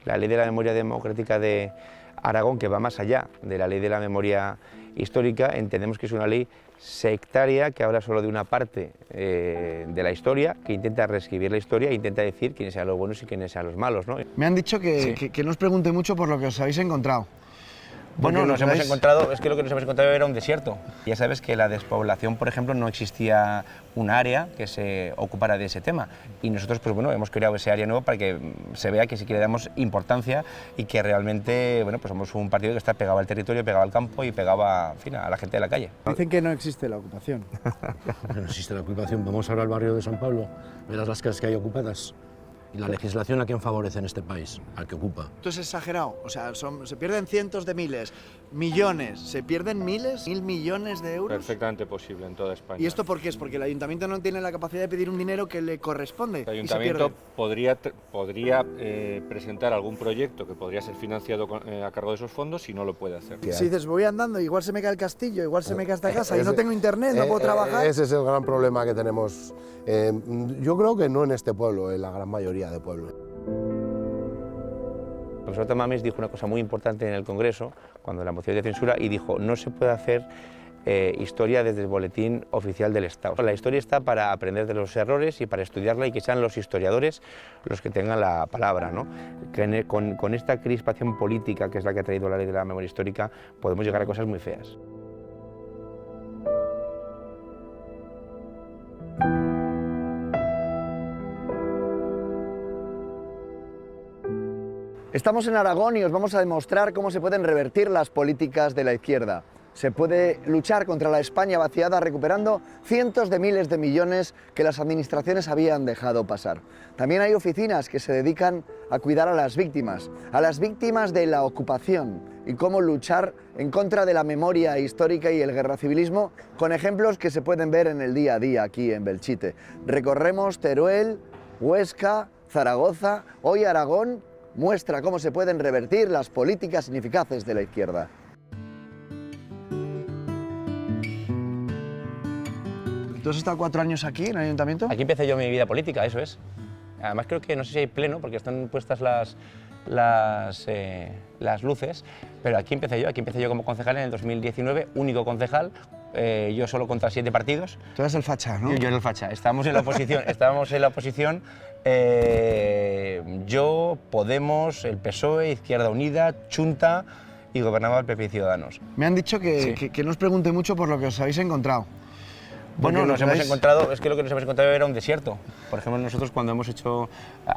La ley de la memoria democrática de Aragón, que va más allá de la ley de la memoria histórica, entendemos que es una ley sectaria que habla solo de una parte de la historia, que intenta reescribir la historia e intenta decir quiénes sean los buenos y quiénes sean los malos, ¿no? Me han dicho que no os pregunte mucho por lo que os habéis encontrado. Bueno, nos hemos encontrado, es que lo que nos hemos encontrado era un desierto. Ya sabes que la despoblación, por ejemplo, no existía un área que se ocupara de ese tema. Y nosotros, pues bueno, hemos creado ese área nuevo para que se vea que sí que le damos importancia y que realmente, bueno, pues somos un partido que está pegado al territorio, pegado al campo y pegado a, en fin, a la gente de la calle. Dicen que no existe la ocupación. No existe la ocupación. Vamos ahora al barrio de San Pablo, verás las casas que hay ocupadas. ¿Y la legislación a quién favorece en este país? Al que ocupa. Esto es exagerado, o sea, se pierden cientos de miles, millones, se pierden miles, 1.000 millones de euros. Perfectamente posible en toda España. ¿Y esto por qué es? Porque el ayuntamiento no tiene la capacidad de pedir un dinero que le corresponde. El ayuntamiento podría presentar algún proyecto que podría ser financiado a cargo de esos fondos si no lo puede hacer. Si dices, voy andando, igual se me cae el castillo, igual se me cae esta casa y no tengo internet, no puedo trabajar. Ese es el gran problema que tenemos. Yo creo que no en este pueblo, en la gran mayoría de pueblos. El profesor Tamames dijo una cosa muy importante en el Congreso, cuando la moción de censura, y dijo, no se puede hacer historia desde el boletín oficial del Estado. La historia está para aprender de los errores y para estudiarla y que sean los historiadores los que tengan la palabra, ¿no? Que con esta crispación política, que es la que ha traído la ley de la memoria histórica, podemos llegar a cosas muy feas. Estamos en Aragón y os vamos a demostrar cómo se pueden revertir las políticas de la izquierda. Se puede luchar contra la España vaciada recuperando cientos de miles de millones que las administraciones habían dejado pasar. También hay oficinas que se dedican a cuidar a las víctimas de la ocupación y cómo luchar en contra de la memoria histórica y el guerracivilismo con ejemplos que se pueden ver en el día a día aquí en Belchite. Recorremos Teruel, Huesca, Zaragoza, hoy Aragón muestra cómo se pueden revertir las políticas ineficaces de la izquierda. ¿Tú has estado 4 años aquí en el ayuntamiento? Aquí empecé yo mi vida política, eso es. Además creo que no sé si hay pleno porque están puestas las luces, pero aquí empecé yo como concejal en el 2019, único concejal, yo solo contra 7 partidos. Tú eres el facha, ¿no? Yo era el facha, estábamos en la oposición, yo, Podemos, el PSOE, Izquierda Unida, Chunta y gobernaba el PP y Ciudadanos. Me han dicho que no os pregunte mucho por lo que os habéis encontrado. Bueno, nos hemos encontrado, es que lo que nos hemos encontrado era un desierto. Por ejemplo, nosotros cuando hemos hecho,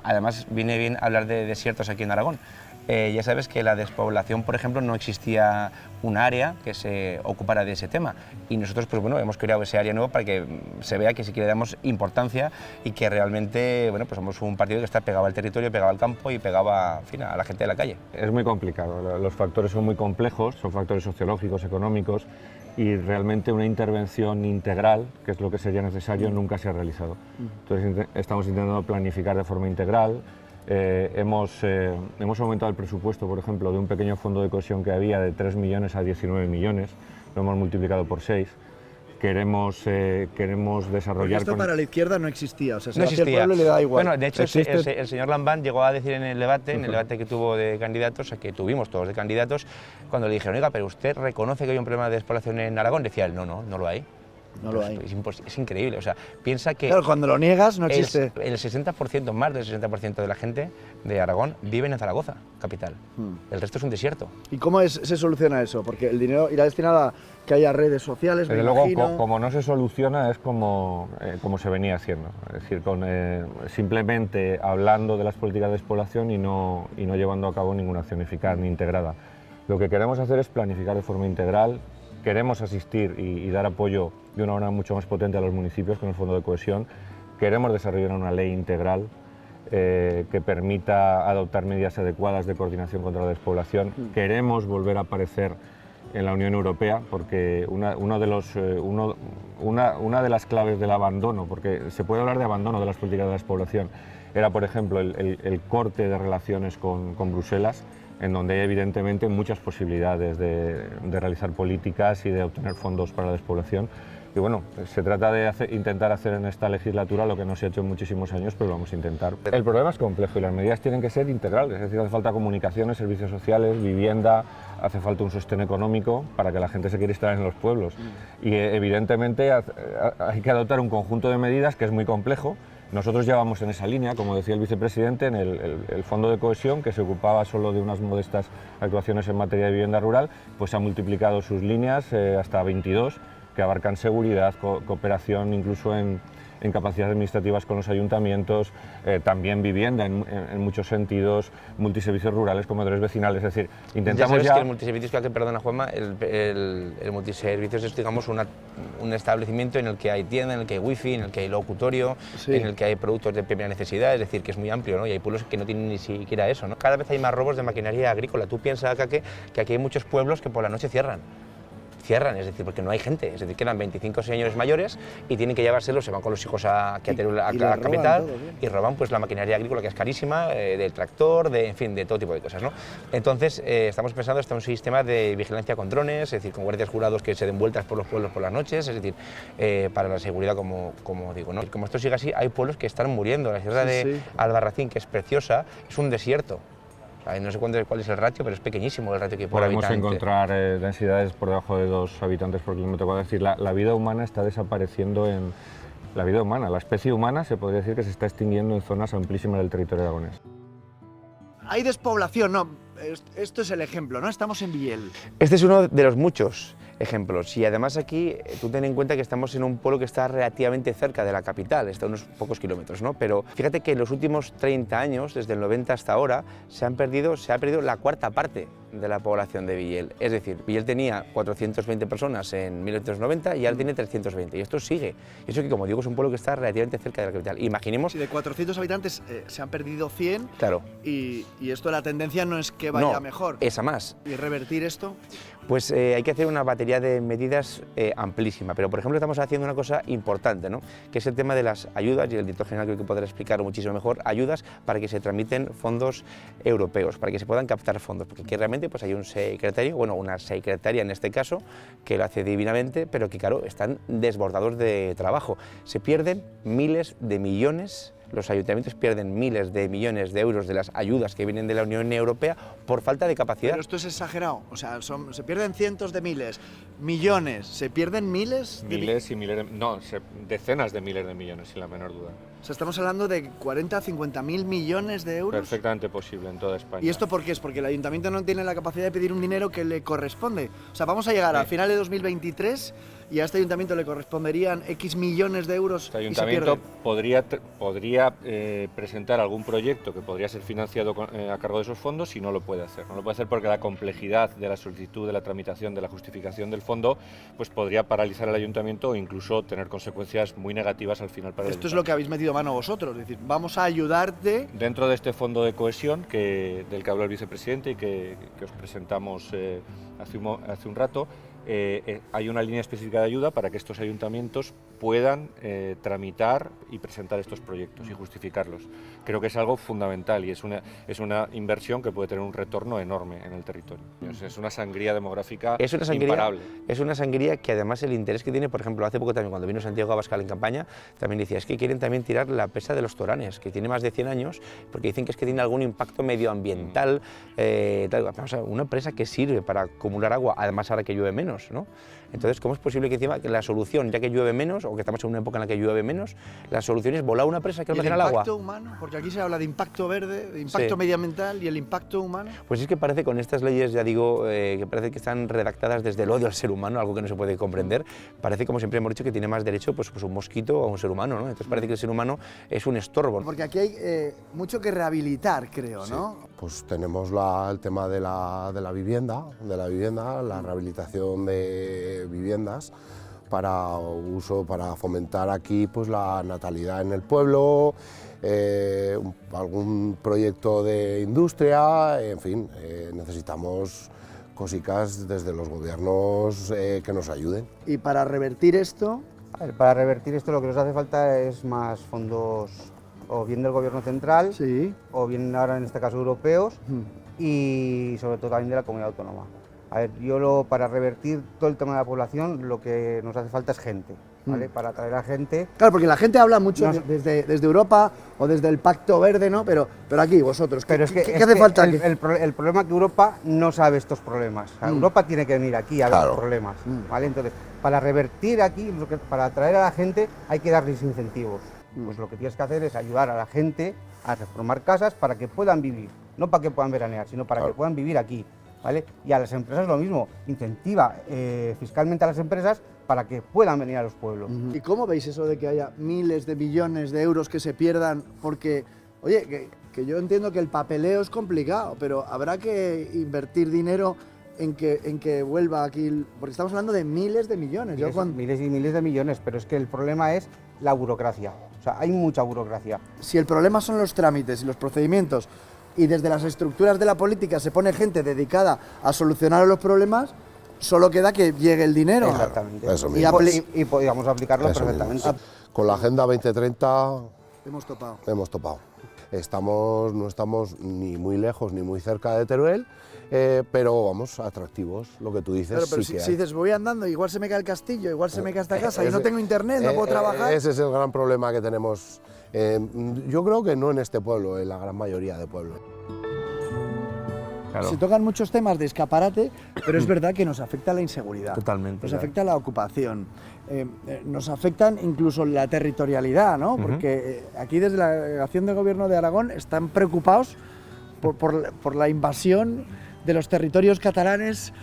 además viene bien hablar de desiertos aquí en Aragón. Ya sabes que la despoblación, por ejemplo, no existía un área que se ocupara de ese tema. Y nosotros, pues bueno, hemos creado ese área nuevo para que se vea que sí que le damos importancia y que realmente, bueno, pues somos un partido que está pegado al territorio, pegado al campo y pegado a, en fin, a la gente de la calle. Es muy complicado, los factores son muy complejos, son factores sociológicos, económicos, y realmente una intervención integral, que es lo que sería necesario, nunca se ha realizado. Entonces estamos intentando planificar de forma integral. Hemos aumentado el presupuesto, por ejemplo, de un pequeño fondo de cohesión que había de 3 millones a 19 millones, lo hemos multiplicado por 6. Queremos desarrollar... Porque esto para la izquierda no existía, o sea, no existía. El pueblo le da igual. Bueno, de hecho, el señor Lambán llegó a decir en el debate que tuvo de candidatos, que tuvimos todos de candidatos, cuando le dijeron, oiga, pero usted reconoce que hay un problema de despoblación en Aragón, decía él, no lo hay. No lo hay. Es increíble, o sea, piensa que... Claro, cuando lo niegas no existe. El 60%, más del 60% de la gente de Aragón viven en Zaragoza, capital. El resto es un desierto. ¿Y cómo se soluciona eso? Porque el dinero irá destinado a que haya redes sociales, desde luego, como no se soluciona, es como se venía haciendo. Es decir, simplemente hablando de las políticas de despoblación y no llevando a cabo ninguna acción eficaz ni integrada. Lo que queremos hacer es planificar de forma integral. Queremos asistir y dar apoyo de una manera mucho más potente a los municipios con el Fondo de Cohesión. Queremos desarrollar una ley integral que permita adoptar medidas adecuadas de coordinación contra la despoblación. Queremos volver a aparecer en la Unión Europea porque una de las claves del abandono, porque se puede hablar de abandono de las políticas de la despoblación, era, por ejemplo, el corte de relaciones con Bruselas, en donde hay evidentemente muchas posibilidades de realizar políticas y de obtener fondos para la despoblación, Y bueno, se trata de intentar hacer en esta legislatura lo que no se ha hecho en muchísimos años, pero lo vamos a intentar. El problema es complejo y las medidas tienen que ser integrales, es decir, hace falta comunicaciones, servicios sociales, vivienda, hace falta un sostén económico para que la gente se quiera instalar en los pueblos. Y evidentemente hay que adoptar un conjunto de medidas que es muy complejo. Nosotros ya vamos en esa línea, como decía el vicepresidente, en el Fondo de Cohesión, que se ocupaba solo de unas modestas actuaciones en materia de vivienda rural, pues ha multiplicado sus líneas hasta 22, que abarcan seguridad, cooperación incluso en capacidades administrativas con los ayuntamientos, también vivienda en muchos sentidos, multiservicios rurales, comedores vecinales, es decir, intentamos ya... sabes que el multiservicios, perdona Juanma, el multiservicios es, digamos, un establecimiento en el que hay tienda, en el que hay wifi, en el que hay locutorio, sí, en el que hay productos de primera necesidad, es decir, que es muy amplio, ¿no? Y hay pueblos que no tienen ni siquiera eso, ¿no? Cada vez hay más robos de maquinaria agrícola. Tú piensas, que aquí hay muchos pueblos que por la noche cierran, es decir, porque no hay gente, es decir, quedan 25 señores mayores y tienen que llevárselos, se van con los hijos a la capital y roban pues la maquinaria agrícola, que es carísima, del tractor, en fin, de todo tipo de cosas, ¿no? Entonces, estamos pensando hasta un sistema de vigilancia con drones, es decir, con guardias jurados que se den vueltas por los pueblos por las noches, es decir, para la seguridad, como digo, ¿no? Como esto sigue así, hay pueblos que están muriendo. La sierra de Albarracín, que es preciosa, es un desierto. No sé cuál es el ratio, pero es pequeñísimo el ratio que por habitante. Podemos encontrar densidades por debajo de 2 habitantes por kilómetro cuadrado. Es decir, la vida humana está desapareciendo en... La vida humana, la especie humana se podría decir que se está extinguiendo en zonas amplísimas del territorio aragonés. Hay despoblación, ¿no? Esto es el ejemplo, ¿no? Estamos en Villel. Este es uno de los muchos ejemplos y además aquí tú ten en cuenta que estamos en un pueblo que está relativamente cerca de la capital, está a unos pocos kilómetros, ¿no? Pero fíjate que en los últimos 30 años, desde el 90 hasta ahora, se ha perdido la cuarta parte de la población de Villel. Es decir, Villel tenía 420 personas en 1990 y ahora tiene 320 y esto sigue. Y eso que, como digo, es un pueblo que está relativamente cerca de la capital. Imaginemos... Si de 400 habitantes se han perdido 100, claro, y esto, la tendencia no es que vaya mejor. Es a más. ¿Y revertir esto? Pues hay que hacer una batería de medidas amplísima, pero por ejemplo estamos haciendo una cosa importante, ¿no? Que es el tema de las ayudas, y el director general creo que podrá explicarlo muchísimo mejor, ayudas para que se tramiten fondos europeos, para que se puedan captar fondos, porque aquí realmente pues hay un secretario, bueno, una secretaria en este caso, que lo hace divinamente, pero que claro, están desbordados de trabajo. Se pierden miles de millones. Los ayuntamientos pierden miles de millones de euros de las ayudas que vienen de la Unión Europea por falta de capacidad. Pero esto es exagerado, o sea, se pierden cientos de miles, millones, se pierden miles de... Miles y miles, decenas de miles de millones, sin la menor duda. O sea, estamos hablando de 40 a 50 mil millones de euros. Perfectamente posible en toda España. ¿Y esto por qué es? Porque el ayuntamiento no tiene la capacidad de pedir un dinero que le corresponde. O sea, vamos a llegar al final de 2023 y a este ayuntamiento le corresponderían X millones de euros. Este ayuntamiento podría presentar algún proyecto que podría ser financiado a cargo de esos fondos y no lo puede hacer. No lo puede hacer porque la complejidad de la solicitud, de la tramitación, de la justificación del fondo, pues podría paralizar al ayuntamiento o incluso tener consecuencias muy negativas al final para el ayuntamiento. Esto es lo que habéis metido mano vosotros, es decir, vamos a ayudarte. Dentro de este fondo de cohesión del que habló el vicepresidente y que os presentamos hace un rato, hay una línea específica de ayuda para que estos ayuntamientos puedan tramitar y presentar estos proyectos y justificarlos. Creo que es algo fundamental y es una inversión que puede tener un retorno enorme en el territorio. Es una sangría demográfica imparable. Es una sangría que además el interés que tiene, por ejemplo, hace poco también cuando vino Santiago Abascal en campaña, también decía, es que quieren también tirar la presa de los Toranes, que tiene más de 100 años, porque dicen que es que tiene algún impacto medioambiental, una presa que sirve para acumular agua, además ahora que llueve menos, ¿no? Entonces, ¿cómo es posible que encima que la solución, ya que llueve menos, o que estamos en una época en la que llueve menos, la solución es volar una presa que almacena el agua? ¿Y el impacto humano? Porque aquí se habla de impacto verde, de impacto medioambiental, y el impacto humano. Pues es que parece con estas leyes, ya digo, que parece que están redactadas desde el odio al ser humano, algo que no se puede comprender. Parece, como siempre hemos dicho, que tiene más derecho pues un mosquito a un ser humano, ¿no? Entonces parece que el ser humano es un estorbo. Porque aquí hay mucho que rehabilitar, creo, ¿no? Pues tenemos el tema de la vivienda, la rehabilitación de viviendas para fomentar aquí pues la natalidad en el pueblo, algún proyecto de industria, en fin, necesitamos cositas desde los gobiernos que nos ayuden. Y para revertir esto... A ver, para revertir esto lo que nos hace falta es más fondos, o bien del gobierno central, o bien ahora en este caso europeos, y sobre todo también de la comunidad autónoma. A ver, para revertir todo el tema de la población, lo que nos hace falta es gente, ¿vale? Para atraer a gente. Claro, porque la gente habla mucho desde Europa o desde el Pacto Verde, ¿no? Pero aquí, vosotros, ¿qué hace falta? El problema es que Europa no sabe estos problemas. O sea, Europa tiene que venir aquí a ver los problemas, ¿vale? Entonces, para revertir aquí, para atraer a la gente, hay que darles incentivos. Pues lo que tienes que hacer es ayudar a la gente a reformar casas para que puedan vivir, no para que puedan veranear, sino para que puedan vivir aquí, ¿vale? Y a las empresas lo mismo, incentiva fiscalmente a las empresas para que puedan venir a los pueblos. ¿Y cómo veis eso de que haya miles de millones de euros que se pierdan? Porque, oye, que yo entiendo que el papeleo es complicado, pero habrá que invertir dinero en que vuelva aquí, porque estamos hablando de miles de millones. Miles y miles de millones, pero es que el problema es la burocracia. O sea, hay mucha burocracia. Si el problema son los trámites y los procedimientos, y desde las estructuras de la política se pone gente dedicada a solucionar los problemas, solo queda que llegue el dinero. Exactamente. Eso mismo. Y podríamos aplicarlo Eso perfectamente. mismo. Con la Agenda 2030 Hemos topado. no estamos ni muy lejos ni muy cerca de Teruel, pero vamos, atractivos, lo que tú dices. Claro, pero sí que si dices, voy andando, igual se me cae el castillo, igual se me cae esta casa, y no tengo internet, no puedo trabajar. Ese es el gran problema que tenemos. Yo creo que no en este pueblo, en la gran mayoría de pueblos. Claro. Se tocan muchos temas de escaparate, pero es verdad que nos afecta la inseguridad. Totalmente. Nos afecta la ocupación. Nos afectan incluso la territorialidad, ¿no? Porque aquí desde la delegación del Gobierno de Aragón están preocupados por la invasión de los territorios catalanes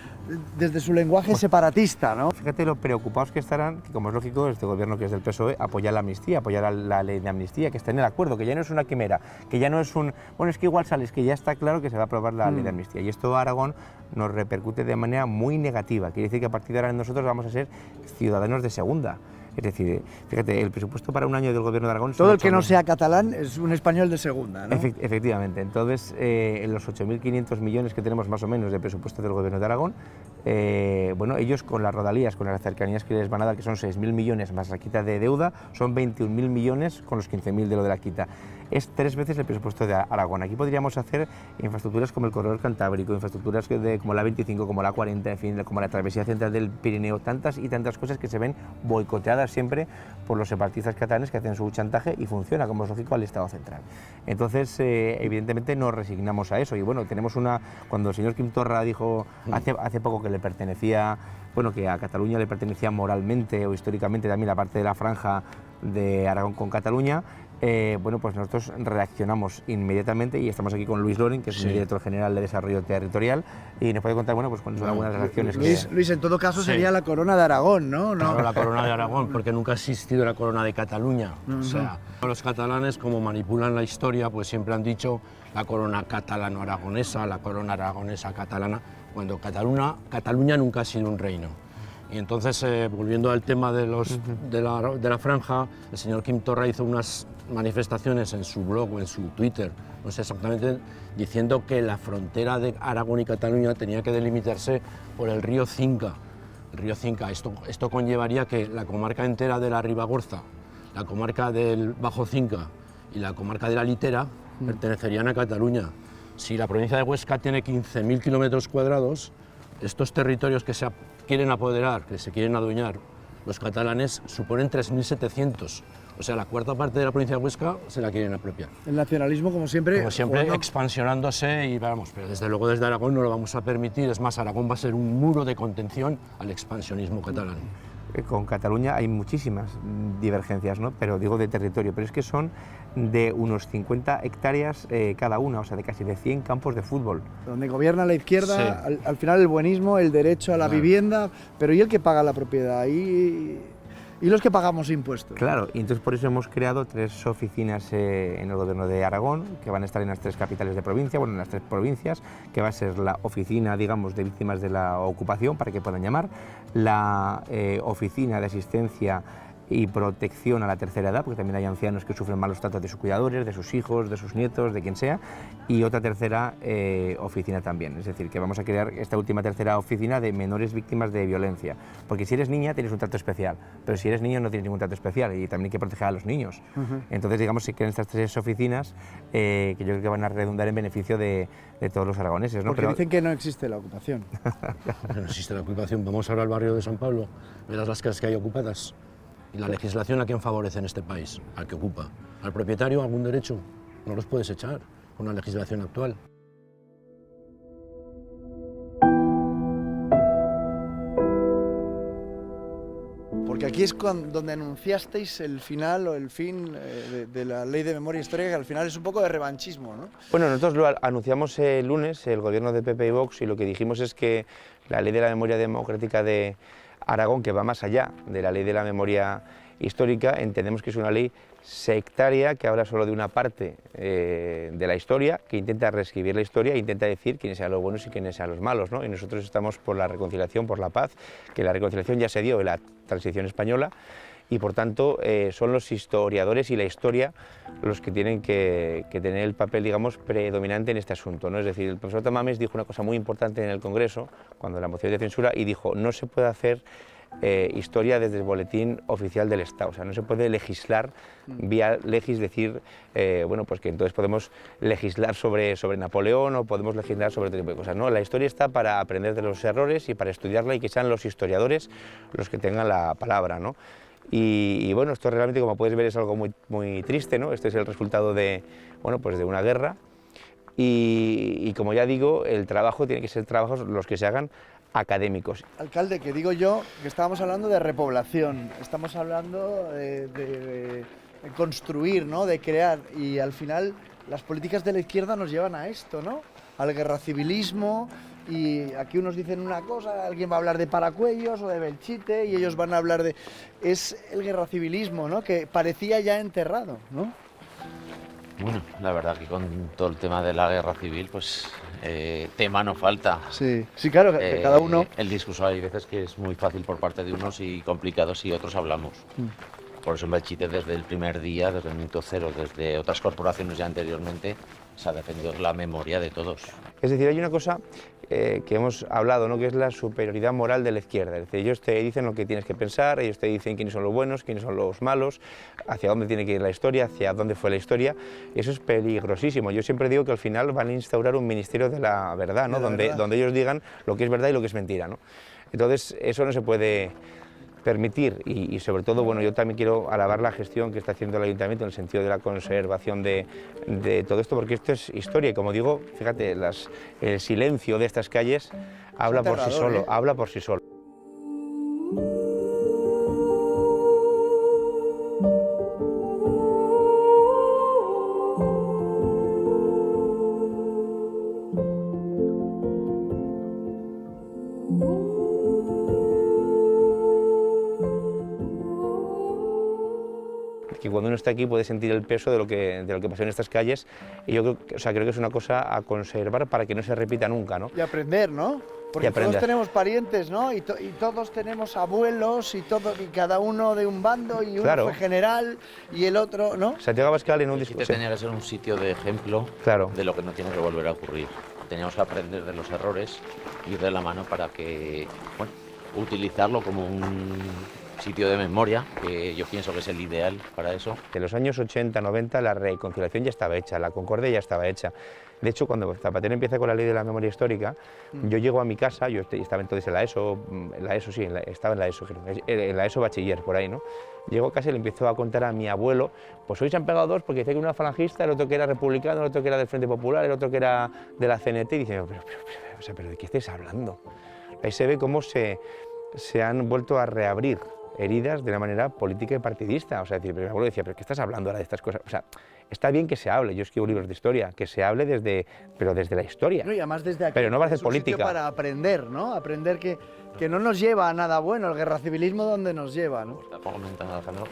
desde su lenguaje separatista, ¿no? Fíjate lo preocupados que estarán, que como es lógico, este gobierno que es del PSOE apoya la amnistía, apoyar la ley de amnistía, que está en el acuerdo, que ya no es una quimera, que ya no es un... Bueno, es que igual sales, que ya está claro que se va a aprobar la ley de amnistía. Y esto a Aragón nos repercute de manera muy negativa. Quiere decir que a partir de ahora nosotros vamos a ser ciudadanos de segunda. Es decir, fíjate, el presupuesto para un año del Gobierno de Aragón... Todo el que no sea catalán es un español de segunda, ¿no? Efectivamente. Entonces, los 8.500 millones que tenemos más o menos de presupuesto del Gobierno de Aragón, bueno, ellos con las rodalías, con las cercanías que les van a dar, que son 6.000 millones más la quita de deuda, son 21.000 millones con los 15.000 de lo de la quita. Es 3 veces el presupuesto de Aragón. Aquí podríamos hacer infraestructuras como el Corredor Cantábrico, infraestructuras como la 25, como la 40, en fin, como la travesía central del Pirineo, tantas y tantas cosas que se ven boicoteadas siempre por los separatistas catalanes que hacen su chantaje y funciona, como es lógico, al Estado central. Entonces, evidentemente nos resignamos a eso y bueno, tenemos cuando el señor Quim Torra dijo hace poco que le pertenecía, bueno, que a Cataluña le pertenecía moralmente o históricamente también la parte de la franja de Aragón con Cataluña, bueno, pues nosotros reaccionamos inmediatamente y estamos aquí con Luis Loren, que es el director general de Desarrollo Territorial, y nos puede contar, bueno, pues cuáles son algunas de las acciones Luis, en todo caso sería la corona de Aragón, ¿no? Claro, la corona de Aragón, porque nunca ha existido la corona de Cataluña. O sea, los catalanes, como manipulan la historia, pues siempre han dicho la corona catalano-aragonesa, la corona aragonesa catalana, cuando Cataluña nunca ha sido un reino. Y entonces, volviendo al tema de la franja, el señor Quim Torra hizo unas manifestaciones en su blog o en su Twitter, no sé exactamente, diciendo que la frontera de Aragón y Cataluña tenía que delimitarse por el río Cinca. El río Cinca, esto conllevaría que la comarca entera de la Ribagorza, la comarca del Bajo Cinca y la comarca de la Litera pertenecerían a Cataluña. Si la provincia de Huesca tiene 15.000 kilómetros cuadrados, estos territorios que se quieren apoderar, que se quieren adueñar los catalanes, suponen 3.700. O sea, la cuarta parte de la provincia de Huesca se la quieren apropiar. El nacionalismo, como siempre, expansionándose y vamos, pero desde luego desde Aragón no lo vamos a permitir. Es más, Aragón va a ser un muro de contención al expansionismo catalán. Con Cataluña hay muchísimas divergencias, ¿no? Pero digo de territorio, pero es que son de unos 50 hectáreas cada una, o sea, de casi de 100 campos de fútbol. Donde gobierna la izquierda, al final el buenismo, el derecho a la vivienda, pero ¿y el que paga la propiedad? ¿Y los que pagamos impuestos? Claro, y entonces por eso hemos creado 3 oficinas en el Gobierno de Aragón, que van a estar en las 3 capitales de provincia, bueno, en las 3 provincias, que va a ser la oficina, digamos, de víctimas de la ocupación, para que puedan llamar, la oficina de asistencia y protección a la tercera edad, porque también hay ancianos que sufren malos tratos de sus cuidadores, de sus hijos, de sus nietos, de quien sea, y otra tercera oficina también. Es decir, que vamos a crear esta última tercera oficina de menores víctimas de violencia, porque si eres niña tienes un trato especial, pero si eres niño no tienes ningún trato especial y también hay que proteger a los niños. Entonces, digamos, se crean estas 3 oficinas que yo creo que van a redundar en beneficio de todos los aragoneses, ¿no? Porque Pero dicen que no existe la ocupación. No existe la ocupación. Vamos ahora al barrio de San Pablo, verás las casas que hay ocupadas. ¿Y la legislación a quién favorece en este país? Al que ocupa. ¿Al propietario algún derecho? No los puedes echar con la legislación actual. Porque aquí es donde anunciasteis el final o el fin de la Ley de Memoria Histórica, que al final es un poco de revanchismo, ¿no? bueno, nosotros lo anunciamos el lunes, el gobierno de PP y Vox, y lo que dijimos es que la Ley de la Memoria Democrática de Aragón, que va más allá de la Ley de la Memoria Histórica, entendemos que es una ley sectaria que habla solo de una parte de la historia, que intenta reescribir la historia e intenta decir quiénes sean los buenos y quiénes sean los malos, ¿no? Y nosotros estamos por la reconciliación, por la paz, que la reconciliación ya se dio en la transición española, y por tanto son los historiadores y la historia los que tienen que tener el papel, digamos, predominante en este asunto, ¿no? Es decir, el profesor Tamames dijo una cosa muy importante en el Congreso, cuando la moción de censura, y dijo, no se puede hacer historia desde el boletín oficial del Estado, o sea, no se puede legislar vía legis, decir, bueno, pues que entonces podemos legislar sobre Napoleón o podemos legislar sobre otro tipo de cosas, ¿no? La historia está para aprender de los errores y para estudiarla y que sean los historiadores los que tengan la palabra, ¿no? Y bueno, esto realmente, como puedes ver, es algo muy triste, ¿no? Este es el resultado de, bueno, pues de una guerra y como ya digo, el trabajo tiene que ser trabajos los que se hagan académicos. Alcalde, que digo yo que estábamos hablando de repoblación, estamos hablando de construir, ¿no? De crear, y al final las políticas de la izquierda nos llevan a esto, ¿no? Al guerracivilismo, y aquí unos dicen una cosa, alguien va a hablar de Paracuellos o de Belchite y ellos van a hablar de... Es el guerracivilismo, ¿no? Que parecía ya enterrado, ¿no? Bueno, la verdad que con todo el tema de la guerra civil, pues tema no falta. Sí, sí, claro, que cada uno... El discurso hay veces que es muy fácil por parte de unos y complicado si otros hablamos. Por eso en Belchite desde el primer día, desde el minuto cero, desde otras corporaciones ya anteriormente, se ha defendido la memoria de todos. Es decir, hay una cosa que hemos hablado, ¿no? Que es la superioridad moral de la izquierda. Es decir, ellos te dicen lo que tienes que pensar, ellos te dicen quiénes son los buenos, quiénes son los malos, hacia dónde tiene que ir la historia, hacia dónde fue la historia. Eso es peligrosísimo. Yo siempre digo que al final van a instaurar un ministerio de la verdad, ¿no? Donde ellos digan lo que es verdad y lo que es mentira, ¿no? Entonces, eso no se puede permitir y sobre todo, bueno, yo también quiero alabar la gestión que está haciendo el Ayuntamiento en el sentido de la conservación de todo esto, porque esto es historia y como digo, fíjate, el silencio de estas calles habla por sí solo, habla por sí solo. Que cuando uno está aquí puede sentir el peso de lo que pasó en estas calles y yo creo, creo que es una cosa a conservar para que no se repita nunca, ¿no? Y aprender, ¿no? Porque todos tenemos parientes, ¿no? Y todos tenemos abuelos y cada uno de un bando y uno fue general y el otro, ¿no? Santiago Abascal en un discurso... Tenía que ser un sitio de ejemplo de lo que no tiene que volver a ocurrir. Teníamos que aprender de los errores, ir de la mano para que, bueno, utilizarlo como un sitio de memoria, que yo pienso que es el ideal para eso. En los años 80, 90 la reconciliación ya estaba hecha, la concordia ya estaba hecha. De hecho, cuando Zapatero empieza con la ley de la memoria histórica, yo llego a mi casa, yo estaba entonces en la ESO, estaba en la ESO bachiller, por ahí, ¿no? Llego a casa y le empiezo a contar a mi abuelo, pues hoy se han pegado dos porque dice que uno era falangista, el otro que era republicano, el otro que era del Frente Popular, el otro que era de la CNT, y dice, pero ¿de qué estáis hablando? Ahí se ve cómo se han vuelto a reabrir heridas de una manera política y partidista. O sea, mi abuelo decía, ¿pero qué estás hablando ahora de estas cosas? O sea, está bien que se hable, yo escribo libros de historia, que se hable desde la historia. No, y además desde aquí, pero no va a hacer política. Para aprender, ¿no? Aprender que no nos lleva a nada bueno, el guerracivilismo donde nos lleva, ¿no? Está comentando Alejandro,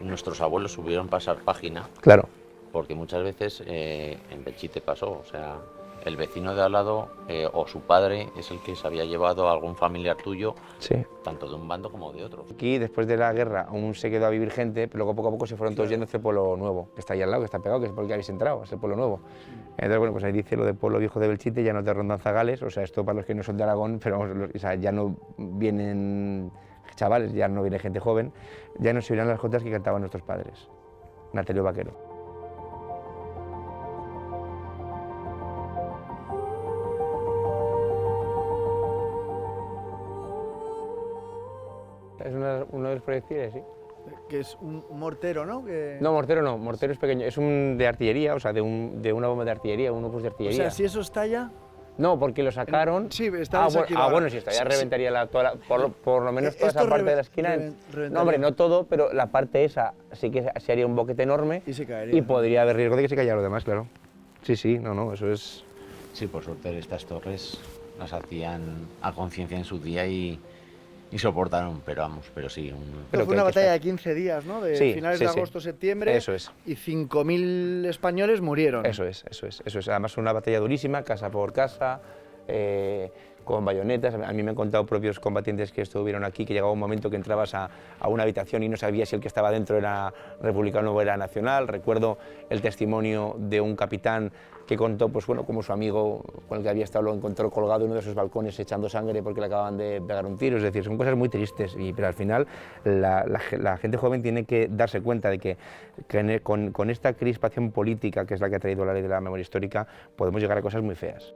nuestros abuelos subieron pasar página. Claro. Porque muchas veces en Belchite pasó, o sea, el vecino de al lado o su padre es el que se había llevado a algún familiar tuyo, Sí. tanto de un bando como de otro. Aquí, después de la guerra, aún se quedó a vivir gente, pero luego poco a poco se fueron todos yendo hacia el pueblo nuevo, que está ahí al lado, que está pegado, que es por el que habéis entrado, es el pueblo nuevo. Entonces, bueno, pues ahí dice lo de pueblo viejo de Belchite, ya no te rondan zagales, o sea, esto para los que no son de Aragón, pero vamos, o sea, ya no vienen chavales, ya no viene gente joven, ya no se oirán las jotas que cantaban nuestros padres. Natalio Vaquero. Es uno de los proyectiles, sí. Que es un mortero, ¿no? No, mortero es pequeño, es un de artillería, o sea, de una bomba de artillería, un opus de O artillería. sea, si eso estalla... No, porque lo sacaron... Sí, está desaquilado. Bueno, si estaría reventaría por lo menos toda esa parte de la esquina. reventaría. No, hombre, no todo, pero la parte esa sí que se haría un boquete enorme Y se caería. y podría haber riesgo de que se cayera lo demás, claro. Sí, sí, no, eso es... Sí, por suerte estas torres las hacían a conciencia en su día y soportaron, pero vamos, pero sí. Pero fue que una hay que batalla estar. de 15 días, ¿no? De Sí, finales sí, de sí. agosto-septiembre. Eso es. Y 5.000 españoles murieron. Eso es. Además una batalla durísima, casa por casa, con bayonetas. A mí me han contado propios combatientes que estuvieron aquí, que llegaba un momento que entrabas a una habitación y no sabías si el que estaba dentro era republicano o era nacional. Recuerdo el testimonio de un capitán que contó, pues bueno, como su amigo con el que había estado lo encontró colgado en uno de sus balcones echando sangre porque le acaban de pegar un tiro. Es decir, son cosas muy tristes, pero al final la gente joven tiene que darse cuenta de que con esta crispación política, que es la que ha traído la ley de la memoria histórica, podemos llegar a cosas muy feas.